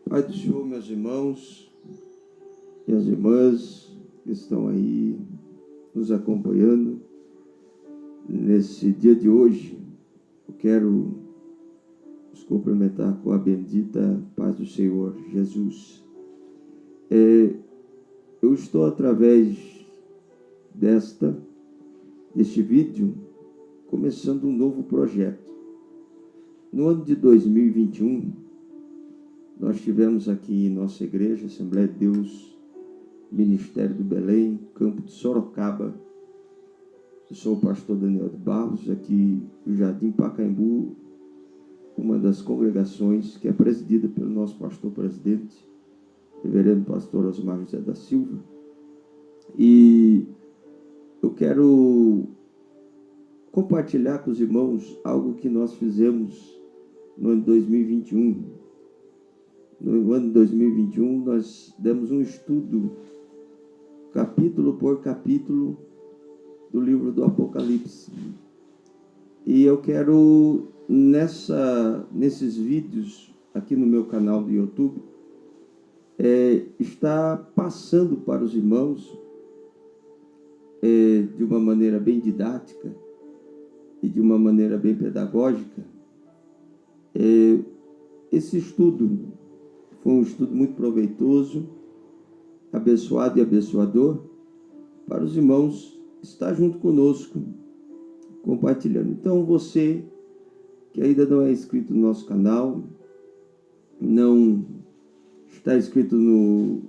Pai do Senhor, meus irmãos e as irmãs que estão aí nos acompanhando nesse dia de hoje, eu quero os cumprimentar com a bendita paz do Senhor Jesus. Eu estou através deste vídeo começando um novo projeto. No ano de 2021, nós tivemos aqui em nossa igreja, Assembleia de Deus, Ministério do Belém, campo de Sorocaba. Eu sou o pastor Daniel de Barros, aqui no Jardim Pacaembu, uma das congregações que é presidida pelo nosso pastor presidente, reverendo pastor Osmar José da Silva. E eu quero compartilhar com os irmãos algo que nós fizemos no ano de 2021. No ano de 2021, nós demos um estudo, capítulo por capítulo, do livro do Apocalipse. E eu quero, nesses vídeos, aqui no meu canal do YouTube, estar passando para os irmãos, de uma maneira bem didática e de uma maneira bem pedagógica, esse estudo. Foi um estudo muito proveitoso, abençoado e abençoador, para os irmãos estar junto conosco, compartilhando. Então, você que ainda não é inscrito no nosso canal, não está inscrito no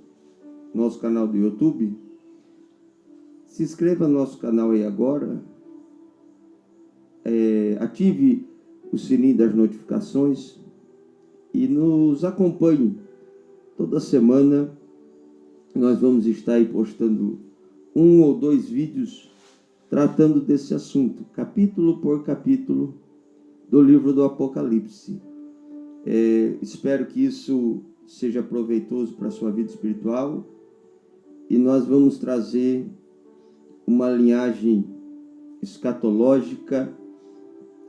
nosso canal do YouTube, se inscreva no nosso canal aí agora, ative o sininho das notificações e nos acompanhe. Toda semana nós vamos estar aí postando 1 ou 2 vídeos tratando desse assunto, capítulo por capítulo do livro do Apocalipse. Espero que isso seja proveitoso para a sua vida espiritual e nós vamos trazer uma linhagem escatológica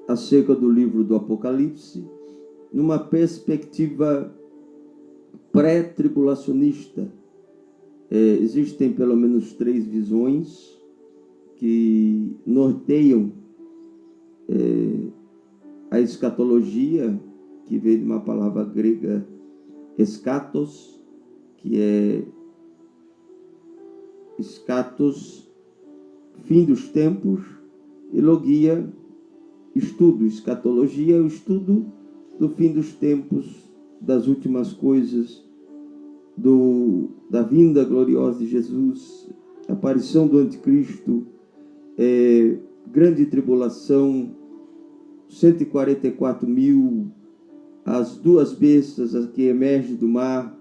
acerca do livro do Apocalipse numa perspectiva pré-tribulacionista. Existem pelo menos 3 visões que norteiam a escatologia, que veio de uma palavra grega eschatos, que é eschatos, fim dos tempos, e logia, estudo. Escatologia é o estudo do fim dos tempos, das últimas coisas, da vinda gloriosa de Jesus, aparição do anticristo, grande tribulação, 144.000, as 2 bestas, a que emerge do mar,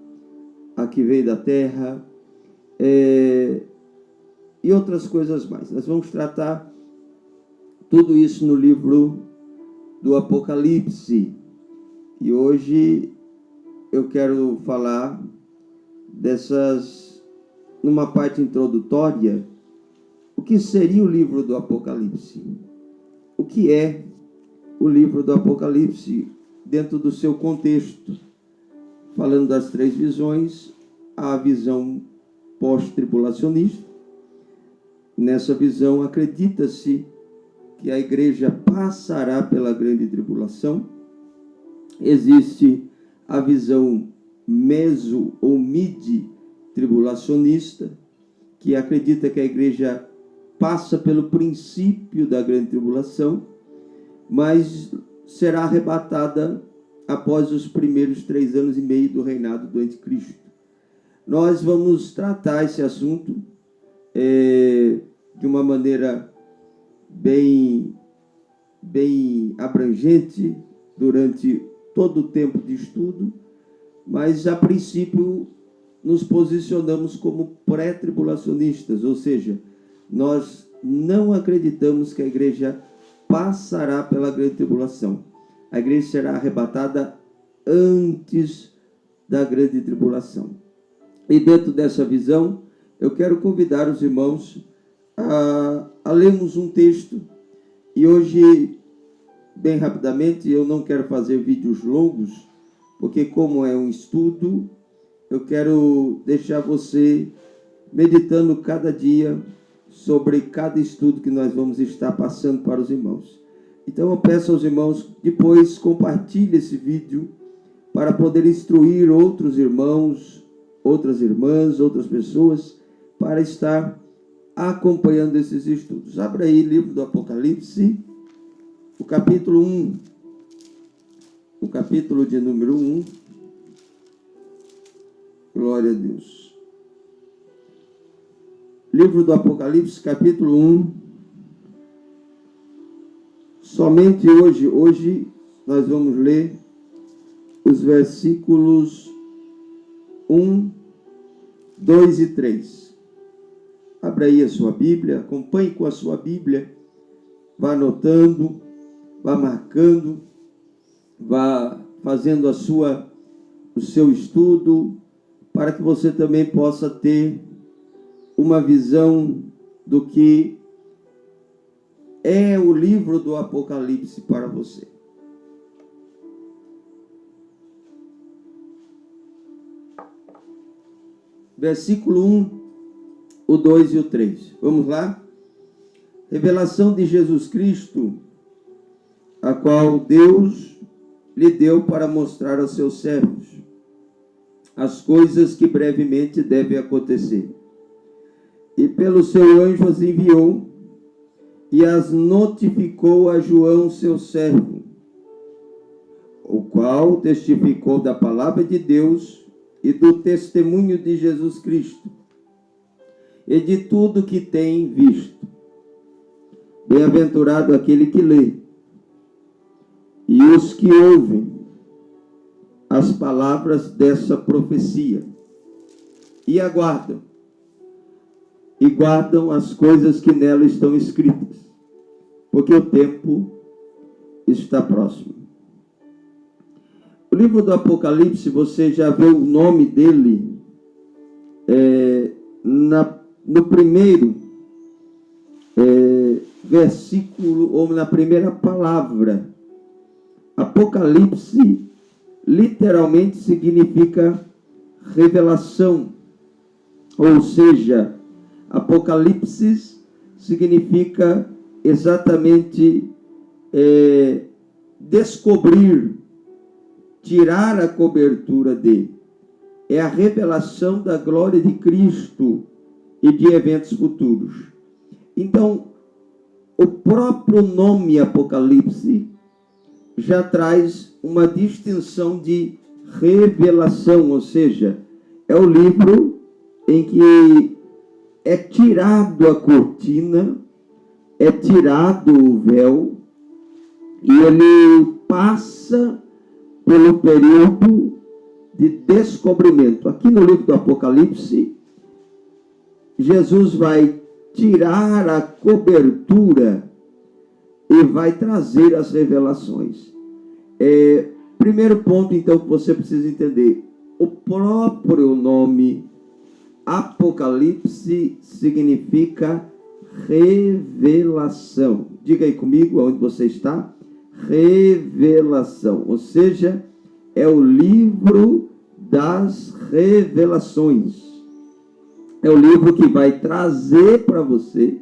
a que veio da terra, e outras coisas mais. Nós vamos tratar tudo isso no livro do Apocalipse. E hoje eu quero falar numa parte introdutória, o que seria o livro do Apocalipse. O que é o livro do Apocalipse dentro do seu contexto. Falando das 3 visões, a visão pós-tribulacionista. Nessa visão, acredita-se que a igreja passará pela grande tribulação. Existe a visão meso ou mid-tribulacionista, que acredita que a igreja passa pelo princípio da grande tribulação, mas será arrebatada após os primeiros 3 anos e meio do reinado do anticristo. Nós vamos tratar esse assunto de uma maneira bem abrangente durante todo o tempo de estudo, mas a princípio nos posicionamos como pré-tribulacionistas, ou seja, nós não acreditamos que a igreja passará pela grande tribulação. A igreja será arrebatada antes da grande tribulação. E dentro dessa visão, eu quero convidar os irmãos a lermos um texto. E hoje, bem rapidamente, eu não quero fazer vídeos longos, porque como é um estudo, eu quero deixar você meditando cada dia sobre cada estudo que nós vamos estar passando para os irmãos. Então eu peço aos irmãos, depois compartilhe esse vídeo para poder instruir outros irmãos, outras irmãs, outras pessoas, para estar acompanhando esses estudos. Abra aí o livro do Apocalipse, o capítulo 1, o capítulo de número 1. Glória a Deus. Livro do Apocalipse, capítulo 1. Somente hoje nós vamos ler os versículos 1, 2 e 3. Abra aí a sua Bíblia, acompanhe com a sua Bíblia, vá anotando, vá marcando, vá fazendo o seu estudo, para que você também possa ter uma visão do que é o livro do Apocalipse para você. Versículo 1, o 2 e o 3. Vamos lá? Revelação de Jesus Cristo, a qual Deus lhe deu para mostrar aos seus servos as coisas que brevemente devem acontecer. E pelo seu anjo as enviou e as notificou a João, seu servo, o qual testificou da palavra de Deus e do testemunho de Jesus Cristo e de tudo que tem visto. Bem-aventurado aquele que lê e os que ouvem as palavras dessa profecia e aguardam e guardam as coisas que nela estão escritas, porque o tempo está próximo. O livro do Apocalipse, você já vê o nome dele no primeiro versículo, ou na primeira palavra. Apocalipse literalmente significa revelação, ou seja, Apocalipse significa exatamente descobrir, tirar a cobertura de. É a revelação da glória de Cristo e de eventos futuros. Então, o próprio nome Apocalipse já traz uma distinção de revelação, ou seja, é o livro em que é tirado a cortina, é tirado o véu, e ele passa pelo período de descobrimento. Aqui no livro do Apocalipse, Jesus vai tirar a cobertura e vai trazer as revelações. Primeiro ponto, então, que você precisa entender: o próprio nome Apocalipse significa revelação. Diga aí comigo onde você está. Revelação, ou seja, é o livro das revelações. É o livro que vai trazer para você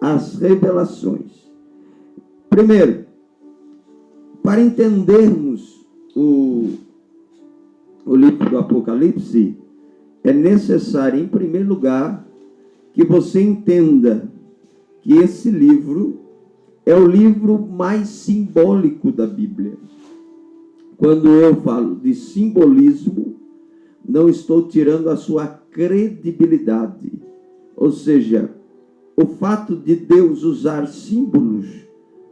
as revelações. Primeiro, para entendermos o livro do Apocalipse, é necessário, em primeiro lugar, que você entenda que esse livro é o livro mais simbólico da Bíblia. Quando eu falo de simbolismo, não estou tirando a sua credibilidade. Ou seja, o fato de Deus usar símbolos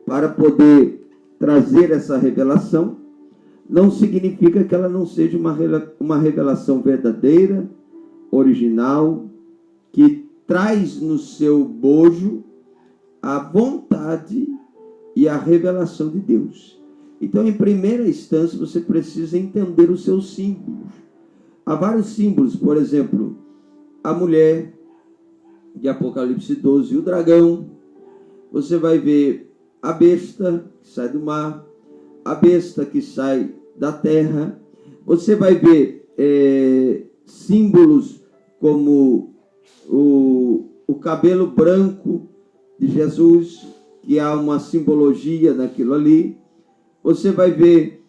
para poder trazer essa revelação não significa que ela não seja uma revelação verdadeira, original, que traz no seu bojo a vontade e a revelação de Deus. Então, em primeira instância, você precisa entender os seus símbolos. Há vários símbolos, por exemplo, a mulher de Apocalipse 12 e o dragão. Você vai ver a besta que sai do mar, a besta que sai da terra, Você vai ver símbolos como o cabelo branco de Jesus, que há uma simbologia naquilo ali. Você vai ver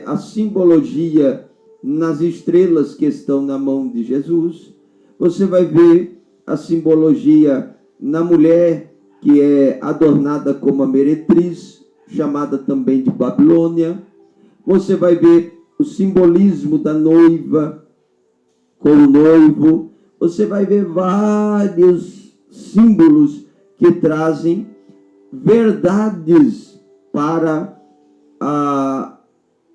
a simbologia nas estrelas que estão na mão de Jesus. Você vai ver a simbologia na mulher que é adornada como a meretriz, chamada também de Babilônia. Você vai ver o simbolismo da noiva com o noivo. Você vai ver vários símbolos que trazem verdades para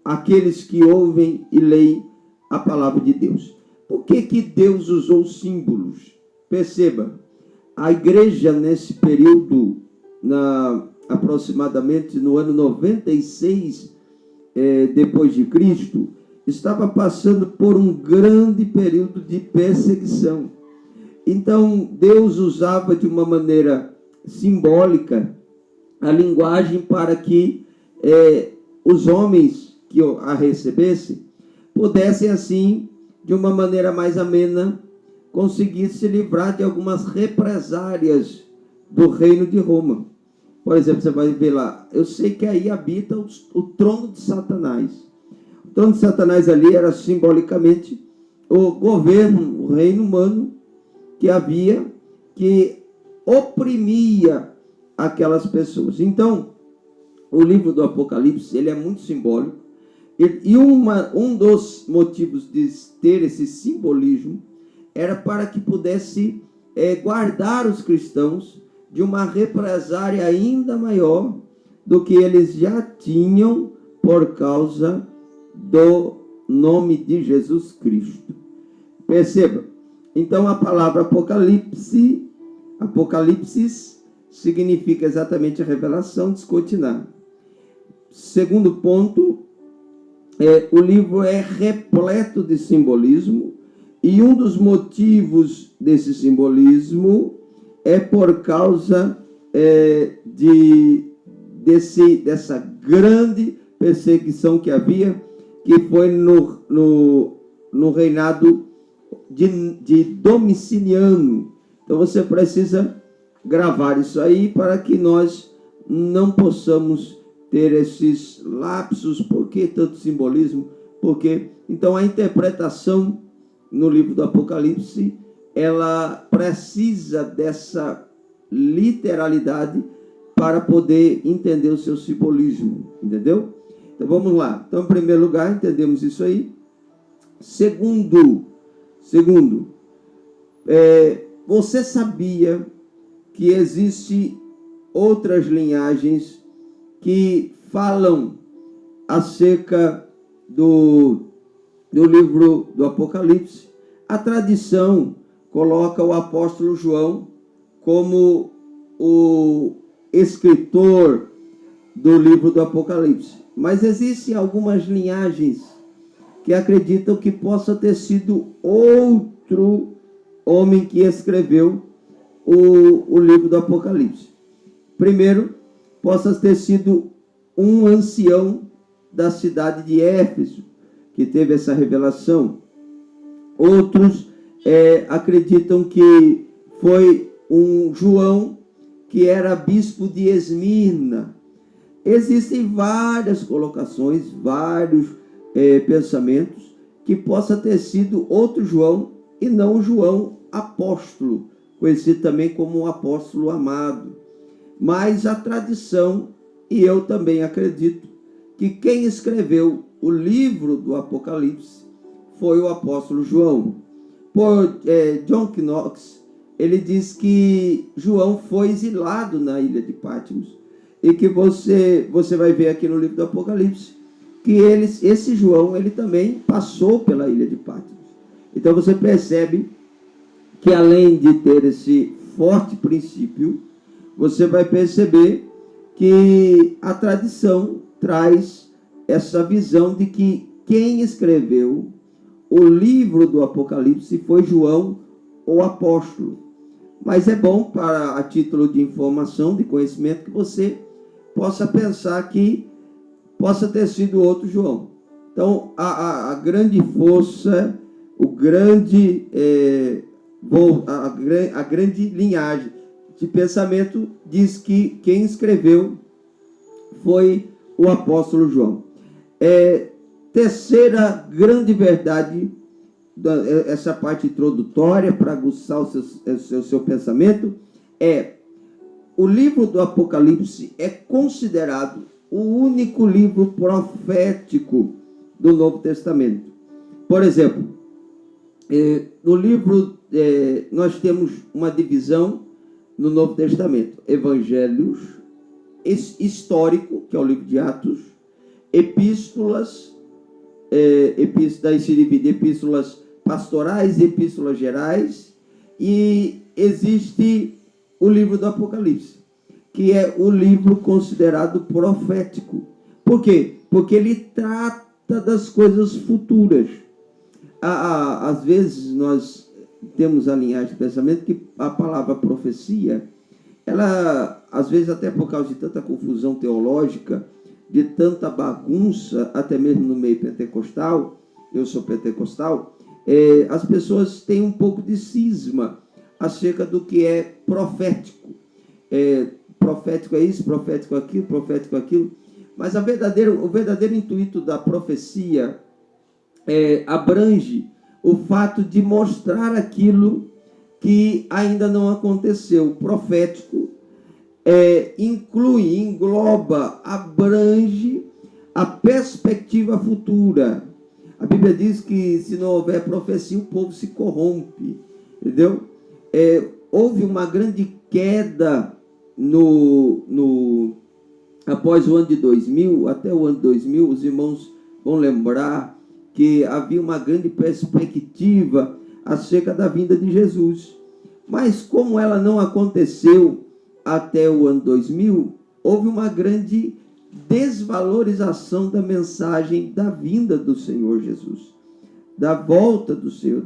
aqueles que ouvem e leem a palavra de Deus. Por que Deus usou símbolos? Perceba, a igreja nesse período, aproximadamente no ano 96 depois de Cristo, estava passando por um grande período de perseguição. Então, Deus usava de uma maneira simbólica a linguagem para que os homens que a recebessem pudessem, assim, de uma maneira mais amena, conseguir se livrar de algumas represárias do reino de Roma. Por exemplo, você vai ver lá, eu sei que aí habita o trono de Satanás. O trono de Satanás ali era simbolicamente o governo, o reino humano que havia, que oprimia aquelas pessoas. Então, o livro do Apocalipse, ele é muito simbólico, e um dos motivos de ter esse simbolismo era para que pudesse guardar os cristãos de uma represária ainda maior do que eles já tinham por causa do nome de Jesus Cristo. Perceba, então a palavra Apocalipse significa exatamente a revelação descortinada. Segundo ponto, o livro é repleto de simbolismo, e um dos motivos desse simbolismo é por causa dessa grande perseguição que havia, que foi no reinado de Domiciano. Então você precisa gravar isso aí para que nós não possamos ter esses lapsos. Por que tanto simbolismo? Porque então a interpretação no livro do Apocalipse, ela precisa dessa literalidade para poder entender o seu simbolismo, entendeu? Então vamos lá. Então, em primeiro lugar, entendemos isso aí. Segundo, você sabia que existe outras linhagens que falam acerca do livro do Apocalipse? A tradição coloca o apóstolo João como o escritor do livro do Apocalipse. Mas existem algumas linhagens que acreditam que possa ter sido outro homem que escreveu o livro do Apocalipse. Primeiro, possa ter sido um ancião da cidade de Éfeso, que teve essa revelação. Outros acreditam que foi um João que era bispo de Esmirna. Existem várias colocações, vários pensamentos que possa ter sido outro João e não o João apóstolo, conhecido também como o apóstolo amado. Mas a tradição, e eu também acredito, que quem escreveu o livro do Apocalipse foi o apóstolo João. Por John Knox, ele diz que João foi exilado na ilha de Patmos, e que você vai ver aqui no livro do Apocalipse que esse João, ele também passou pela ilha de Patmos. Então você percebe que, além de ter esse forte princípio, você vai perceber que a tradição traz essa visão de que quem escreveu o livro do Apocalipse foi João, o apóstolo. Mas é bom, a título de informação, de conhecimento, que você possa pensar que possa ter sido outro João. Então, a grande força, a grande linhagem de pensamento diz que quem escreveu foi o apóstolo João. Terceira grande verdade, essa parte introdutória para aguçar o seu pensamento, o livro do Apocalipse é considerado o único livro profético do Novo Testamento. Por exemplo, no livro, nós temos uma divisão no Novo Testamento: evangelhos, histórico, que é o livro de Atos, epístolas, daí se divide epístolas pastorais, epístolas gerais, e existe o livro do Apocalipse, que é o livro considerado profético. Por quê? Porque ele trata das coisas futuras. Às vezes nós temos a linhagem de pensamento que a palavra profecia, ela, às vezes até por causa de tanta confusão teológica, de tanta bagunça, até mesmo no meio pentecostal, eu sou pentecostal, as pessoas têm um pouco de cisma acerca do que é profético. Profético é isso, profético aquilo, profético aquilo. Mas o verdadeiro intuito da profecia abrange o fato de mostrar aquilo que ainda não aconteceu. O profético inclui, engloba, abrange a perspectiva futura. A Bíblia diz que se não houver profecia, o povo se corrompe. Entendeu? Houve uma grande queda após o ano de 2000, até o ano 2000, os irmãos vão lembrar que havia uma grande perspectiva acerca da vinda de Jesus. Mas como ela não aconteceu até o ano 2000, houve uma grande desvalorização da mensagem da vinda do Senhor Jesus, da volta do Senhor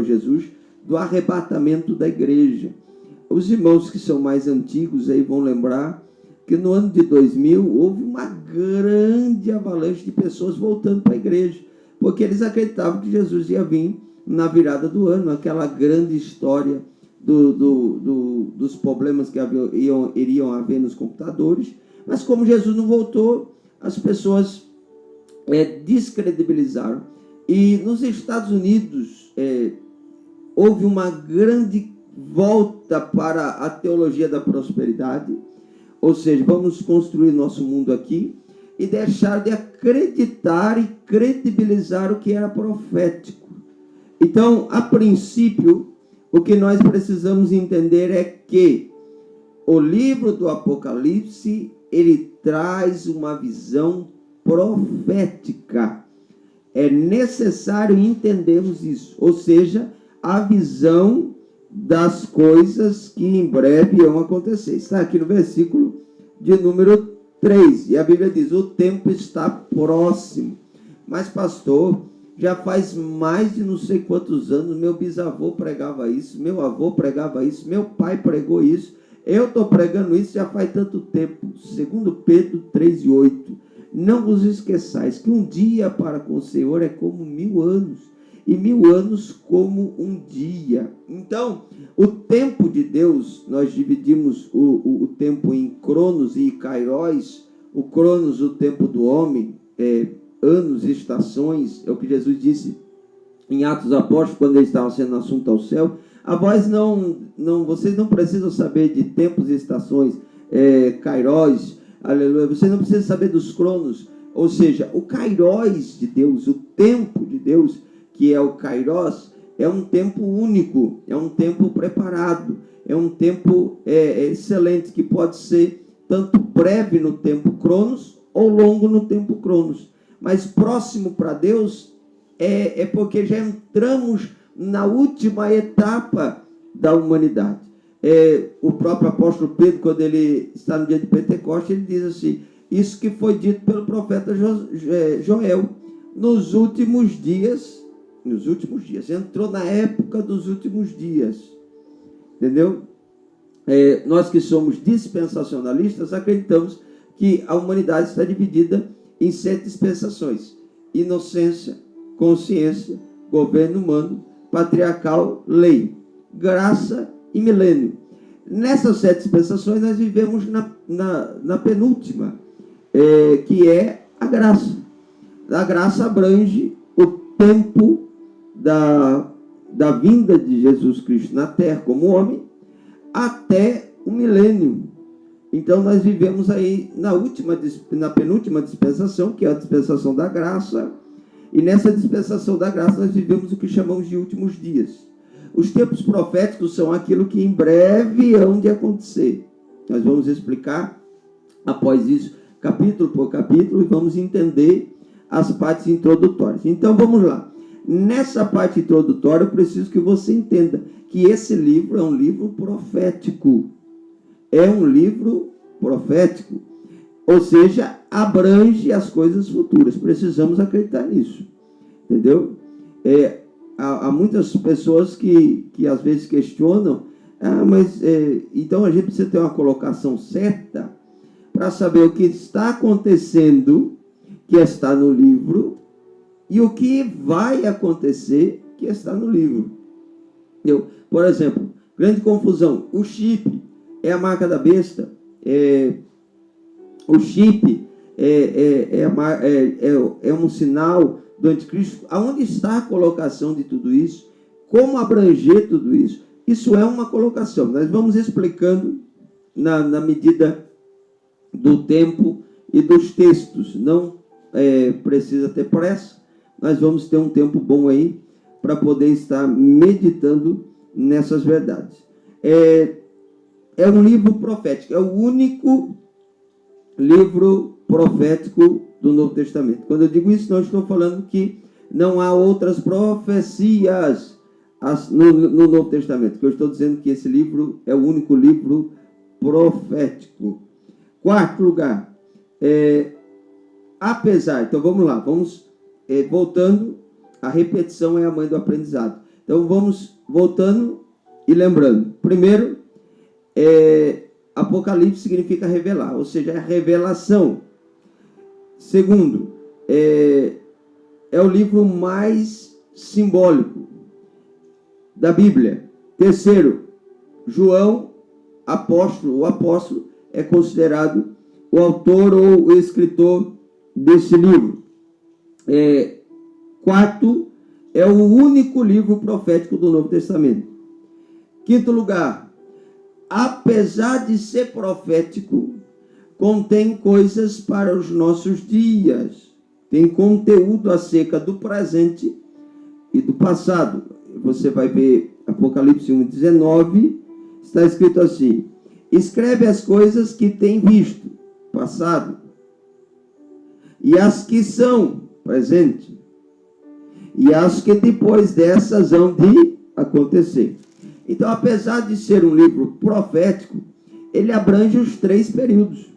Jesus, do arrebatamento da igreja. Os irmãos que são mais antigos aí vão lembrar que no ano de 2000 houve uma grande avalanche de pessoas voltando para a igreja, porque eles acreditavam que Jesus ia vir na virada do ano, aquela grande história dos problemas que iriam haver nos computadores. Mas como Jesus não voltou, as pessoas descredibilizaram. E nos Estados Unidos houve uma grande volta para a teologia da prosperidade, ou seja, vamos construir nosso mundo aqui, e deixar de acreditar e credibilizar o que era profético. Então, a princípio, o que nós precisamos entender é que o livro do Apocalipse, ele traz uma visão profética. É necessário entendermos isso, ou seja, a visão das coisas que em breve vão acontecer. Está aqui no versículo de número 3, e a Bíblia diz: o tempo está próximo. Mas pastor, já faz mais de não sei quantos anos, meu bisavô pregava isso, meu avô pregava isso, meu pai pregou isso, eu estou pregando isso já faz tanto tempo. 2 Pedro 3:8. Não vos esqueçais que um dia para com o Senhor é como 1000 anos, e 1000 anos como um dia. Então, o tempo de Deus, nós dividimos o tempo em cronos e kairos. O cronos, o tempo do homem, anos, estações, é o que Jesus disse em Atos dos Apóstolos, quando ele estava sendo assunto ao céu. Vocês não precisam saber de tempos e estações, kairos, aleluia, vocês não precisam saber dos cronos, ou seja, o kairos de Deus, o tempo de Deus, que é o kairos, é um tempo único, é um tempo preparado, é um tempo excelente, que pode ser tanto breve no tempo cronos ou longo no tempo cronos. Mas próximo para Deus porque já entramos na última etapa da humanidade. O próprio apóstolo Pedro, quando ele está no dia de Pentecostes, ele diz assim: isso que foi dito pelo profeta Joel, nos últimos dias, entrou na época dos últimos dias, entendeu? Nós que somos dispensacionalistas acreditamos que a humanidade está dividida em 7 dispensações. inocência, consciência, governo humano, patriarcal, lei, graça e milênio. Nessas 7 dispensações nós vivemos na penúltima, que é a graça. A graça abrange o tempo da vinda de Jesus Cristo na terra como homem até o milênio. Então nós vivemos aí na penúltima dispensação, que é a dispensação da graça, e nessa dispensação da graça nós vivemos o que chamamos de últimos dias. Os tempos proféticos são aquilo que em breve hão de acontecer. Nós vamos explicar, após isso, capítulo por capítulo, e vamos entender as partes introdutórias. Então vamos lá. Nessa parte introdutória, eu preciso que você entenda que esse livro é um livro profético. É um livro profético, ou seja, abrange as coisas futuras. Precisamos acreditar nisso, entendeu? Há muitas pessoas que às vezes questionam, então a gente precisa ter uma colocação certa para saber o que está acontecendo, que está no livro, e o que vai acontecer, que está no livro. Por exemplo, grande confusão, o chip é a marca da besta, o chip é um sinal do anticristo. Aonde está a colocação de tudo isso? Como abranger tudo isso? Isso é uma colocação. Nós vamos explicando na medida do tempo e dos textos. Não precisa ter pressa. Nós vamos ter um tempo bom aí para poder estar meditando nessas verdades. É um livro profético. É o único livro profético do Novo Testamento. Quando eu digo isso, não estou falando que não há outras profecias no Novo Testamento. O que eu estou dizendo é que esse livro é o único livro profético. Quarto lugar, então vamos lá, voltando, a repetição é a mãe do aprendizado. Então vamos voltando e lembrando. Primeiro, Apocalipse significa revelar, ou seja, é revelação. Segundo, é o livro mais simbólico da Bíblia. Terceiro, João, o apóstolo, é considerado o autor ou o escritor desse livro. Quarto, é o único livro profético do Novo Testamento. Quinto lugar, apesar de ser profético, contém coisas para os nossos dias. Tem conteúdo acerca do presente e do passado. Você vai ver Apocalipse 1:19, está escrito assim: escreve as coisas que tem visto, passado, e as que são, presente, e as que depois dessas hão de acontecer. Então, apesar de ser um livro profético, ele abrange os 3 períodos.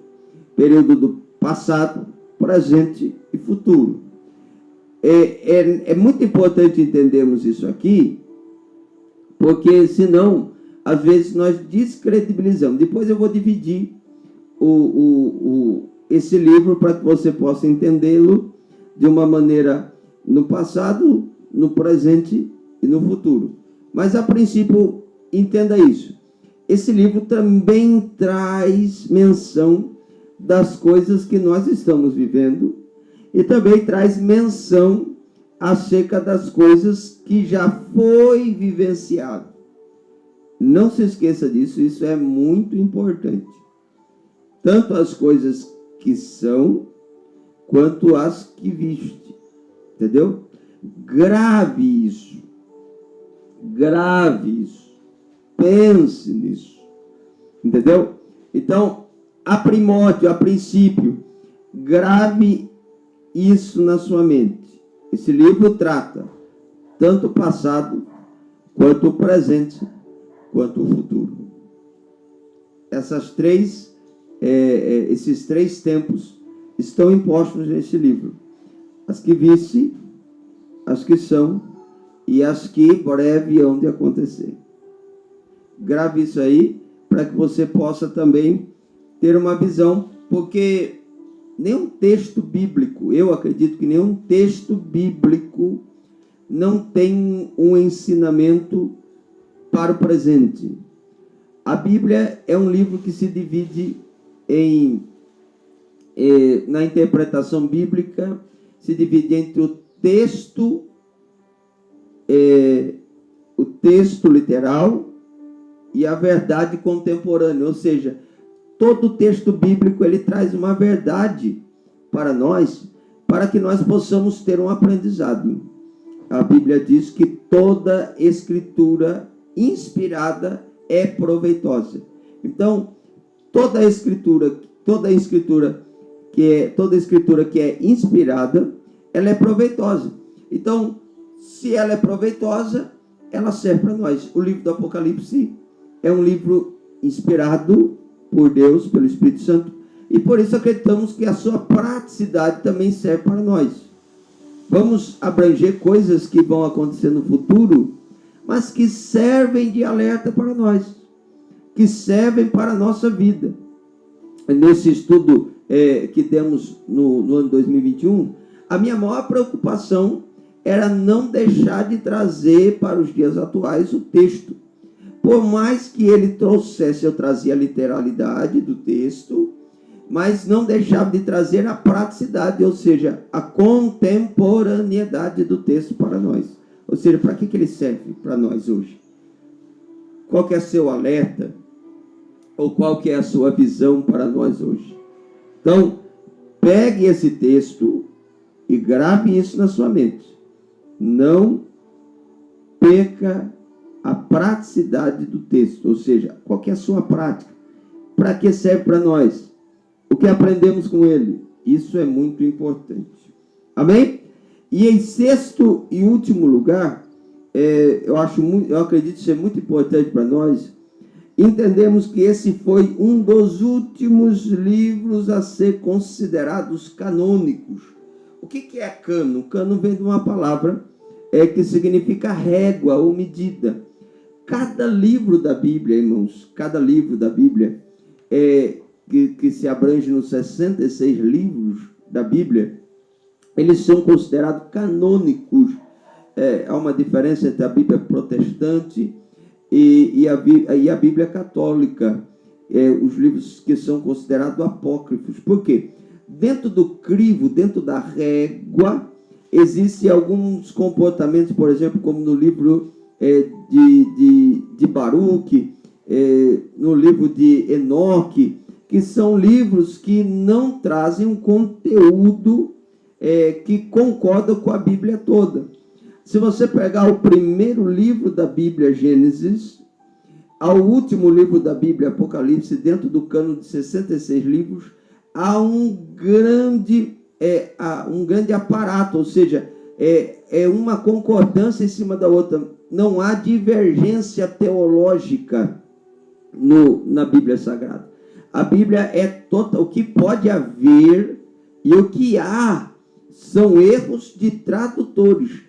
Período do passado, presente e futuro. É muito importante entendermos isso aqui, porque senão, às vezes, nós descredibilizamos. Depois eu vou dividir esse livro para que você possa entendê-lo de uma maneira no passado, no presente e no futuro. Mas, a princípio, entenda isso. Esse livro também traz menção das coisas que nós estamos vivendo e também traz menção acerca das coisas que já foi vivenciado. Não se esqueça disso, isso é muito importante. Tanto as coisas que são, quanto as que viste. Entendeu? Grave isso. Grave isso. Pense nisso. Entendeu? Então, a princípio, grave isso na sua mente. Esse livro trata tanto o passado, quanto o presente, quanto o futuro. Esses 3 tempos estão impostos nesse livro. As que visse, as que são e as que breve hão de acontecer. Grave isso aí para que você possa também ter uma visão, porque nenhum texto bíblico, eu acredito que nenhum texto bíblico não tem um ensinamento para o presente. A Bíblia é um livro que se divide na interpretação bíblica, se divide entre o texto literal e a verdade contemporânea, ou seja, todo texto bíblico ele traz uma verdade para nós, para que nós possamos ter um aprendizado. A Bíblia diz que toda escritura inspirada é proveitosa. Então, toda escritura que é inspirada, ela é proveitosa. Então, se ela é proveitosa, ela serve para nós. O livro do Apocalipse é um livro inspirado por Deus, pelo Espírito Santo, e por isso acreditamos que a sua praticidade também serve para nós. Vamos abranger coisas que vão acontecer no futuro, mas que servem de alerta para nós, que servem para a nossa vida. Nesse estudo que demos no ano 2021, a minha maior preocupação era não deixar de trazer para os dias atuais o texto. Por mais que ele trouxesse, eu trazia a literalidade do texto, mas não deixava de trazer a praticidade, ou seja, a contemporaneidade do texto para nós. Ou seja, para que ele serve para nós hoje? Qual que é seu alerta? Ou qual que é a sua visão para nós hoje? Então, pegue esse texto e grave isso na sua mente. Não perca a praticidade do texto, ou seja, qual que é a sua prática? Para que serve para nós? O que aprendemos com ele? Isso é muito importante. Amém? E em sexto e último lugar, eu acredito ser muito importante para nós, entendemos que esse foi um dos últimos livros a ser considerados canônicos. O que é cano? Cano vem de uma palavra que significa régua ou medida. Cada livro da Bíblia, irmãos, cada livro da Bíblia, que se abrange nos 66 livros da Bíblia, eles são considerados canônicos. Há uma diferença entre a Bíblia protestante e a Bíblia católica, os livros que são considerados apócrifos. Por quê? Dentro do crivo, dentro da régua, existem alguns comportamentos, por exemplo, como no livro de Baruque, no livro de Enoque, que são livros que não trazem um conteúdo que concorda com a Bíblia toda. Se você pegar o primeiro livro da Bíblia, Gênesis, ao último livro da Bíblia, Apocalipse, dentro do cano de 66 livros, há um grande aparato, ou seja, é uma concordância em cima da outra. Não há divergência teológica na Bíblia Sagrada. A Bíblia é total. O que pode haver e o que há são erros de tradutores.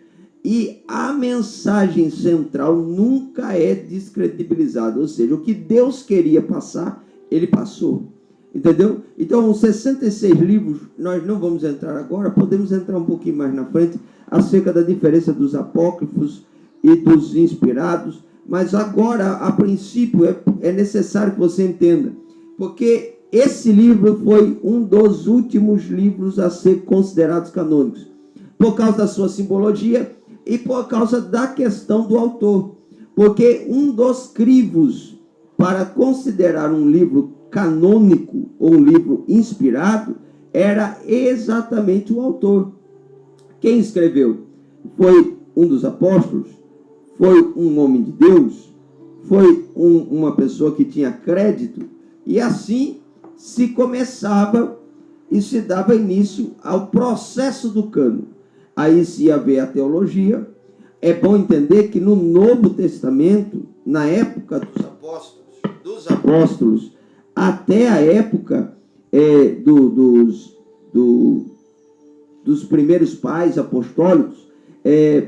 E a mensagem central nunca é descredibilizada. Ou seja, o que Deus queria passar, ele passou. Entendeu? Então, os 66 livros, nós não vamos entrar agora, podemos entrar um pouquinho mais na frente, acerca da diferença dos apócrifos e dos inspirados, mas agora, a princípio, é necessário que você entenda, porque esse livro foi um dos últimos livros a ser considerados canônicos, por causa da sua simbologia e por causa da questão do autor, porque um dos crivos para considerar um livro canônico ou um livro inspirado era exatamente o autor. Quem escreveu? Foi um dos apóstolos? Foi um homem de Deus? Foi uma pessoa que tinha crédito? E assim se começava e se dava início ao processo do cano. Aí se ia ver a teologia. É bom entender que no Novo Testamento, na época dos apóstolos, até a época dos primeiros pais apostólicos,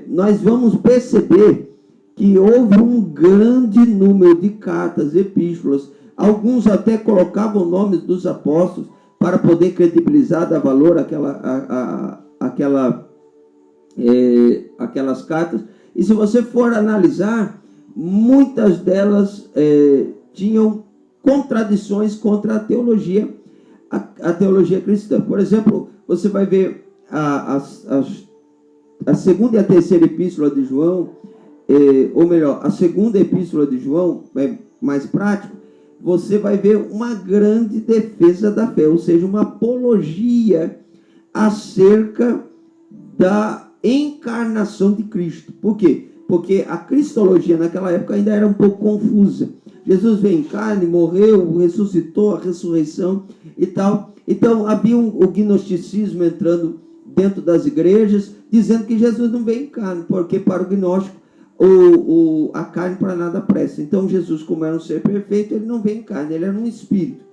nós vamos perceber que houve um grande número de cartas, epístolas. Alguns até colocavam nomes dos apóstolos para poder credibilizar, dar valor àquelas cartas. E se você for analisar, muitas delas tinham contradições contra a teologia cristã. Por exemplo, você vai ver a segunda e a terceira epístola de João, ou melhor, a segunda epístola de João, é mais prático, você vai ver uma grande defesa da fé, ou seja, uma apologia acerca da encarnação de Cristo. Por quê? Porque a cristologia naquela época ainda era um pouco confusa. Jesus veio em carne, morreu, ressuscitou, a ressurreição e tal. Então havia o gnosticismo entrando dentro das igrejas, dizendo que Jesus não veio em carne, porque para o gnóstico a carne para nada presta. Então Jesus, como era um ser perfeito, ele não veio em carne, ele era um espírito.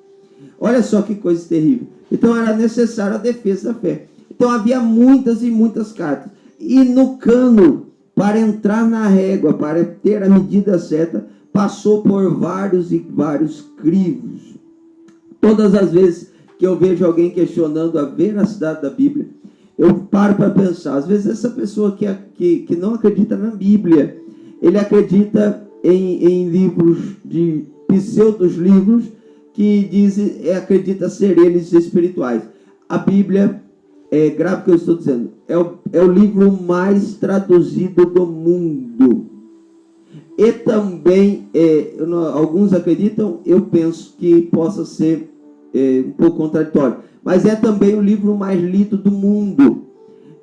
Olha só que coisa terrível. Então era necessária a defesa da fé. Então havia muitas e muitas cartas. E no cano, para entrar na régua, para ter a medida certa, passou por vários e vários crivos. Todas as vezes que eu vejo alguém questionando a veracidade da Bíblia, eu paro para pensar. Às vezes essa pessoa que não acredita na Bíblia, ele acredita em livros, de pseudos livros, que acredita ser eles espirituais. A Bíblia, grave o que eu estou dizendo, é o livro mais traduzido do mundo. E também, alguns acreditam, eu penso que possa ser um pouco contraditório, mas é também o livro mais lido do mundo.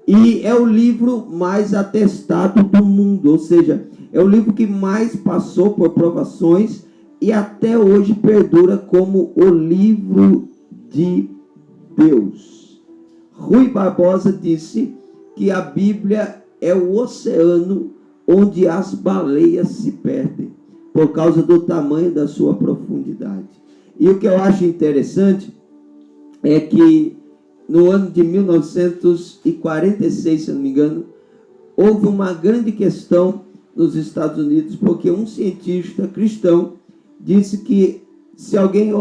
E é o livro mais atestado do mundo, ou seja, é o livro que mais passou por provações e até hoje perdura como o livro de Deus. Rui Barbosa disse que a Bíblia é o oceano onde as baleias se perdem, por causa do tamanho da sua profundidade. E o que eu acho interessante é que no ano de 1946, se não me engano, houve uma grande questão nos Estados Unidos, porque um cientista cristão disse que se alguém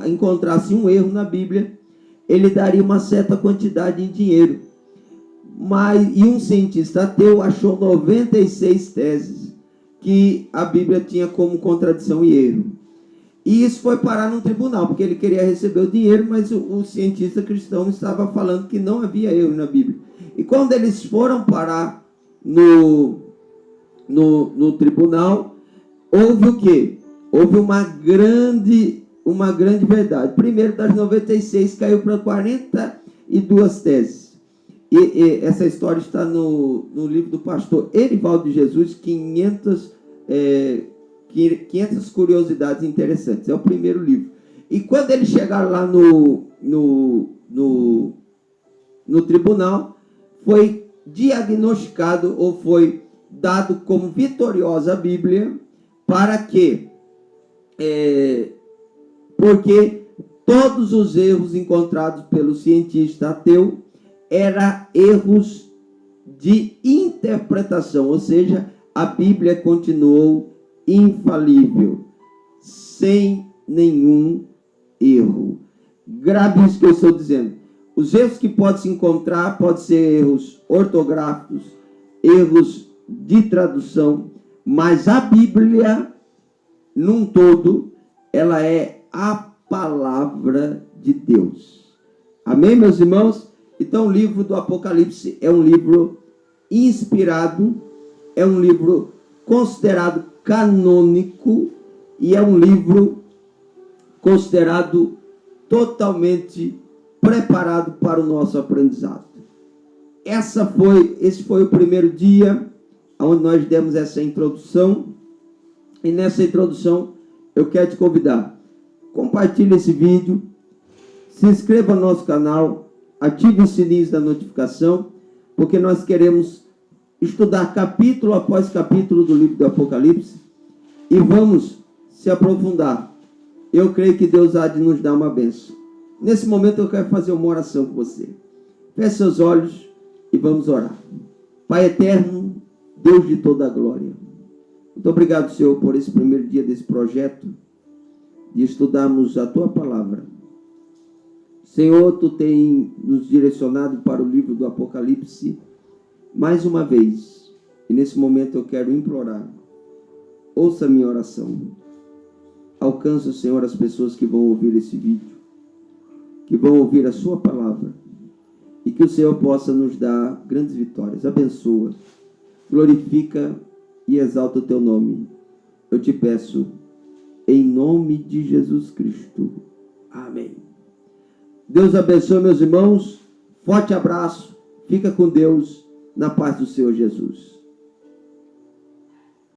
encontrasse um erro na Bíblia, ele daria uma certa quantidade em dinheiro. E um cientista ateu achou 96 teses que a Bíblia tinha como contradição e erro. E isso foi parar num tribunal, porque ele queria receber o dinheiro, mas o cientista cristão estava falando que não havia erro na Bíblia. E quando eles foram parar no tribunal, houve o quê? Houve uma grande verdade. Primeiro, das 96, caiu para 42 teses. E essa história está no livro do pastor Erivaldo de Jesus, 500 curiosidades interessantes. É o primeiro livro. E quando eles chegaram lá no tribunal, foi diagnosticado ou foi dado como vitoriosa a Bíblia. Para quê? Porque todos os erros encontrados pelo cientista ateu eram erros de interpretação, ou seja, a Bíblia continuou infalível, sem nenhum erro. Grave isso que eu estou dizendo. Os erros que podem se encontrar podem ser erros ortográficos, erros de tradução, mas a Bíblia, num todo, ela é a palavra de Deus. Amém, meus irmãos? Então, o livro do Apocalipse é um livro inspirado, é um livro considerado canônico e é um livro considerado totalmente preparado para o nosso aprendizado. Esse foi o primeiro dia onde nós demos essa introdução. E nessa introdução eu quero te convidar: compartilhe esse vídeo, se inscreva no nosso canal, ative o sininho da notificação, porque nós queremos estudar capítulo após capítulo do livro do Apocalipse e vamos se aprofundar. Eu creio que Deus há de nos dar uma bênção. Nesse momento eu quero fazer uma oração com você. Feche seus olhos e vamos orar. Pai eterno, Deus de toda a glória, muito obrigado, Senhor, por esse primeiro dia desse projeto de estudarmos a Tua Palavra. Senhor, Tu tem nos direcionado para o livro do Apocalipse mais uma vez. E nesse momento eu quero implorar. Ouça a minha oração. Alcança, Senhor, as pessoas que vão ouvir esse vídeo, que vão ouvir a Sua palavra. E que o Senhor possa nos dar grandes vitórias. Abençoa, glorifica e exalta o Teu nome. Eu te peço, em nome de Jesus Cristo. Amém. Deus abençoe, meus irmãos. Forte abraço. Fica com Deus, na paz do Senhor Jesus.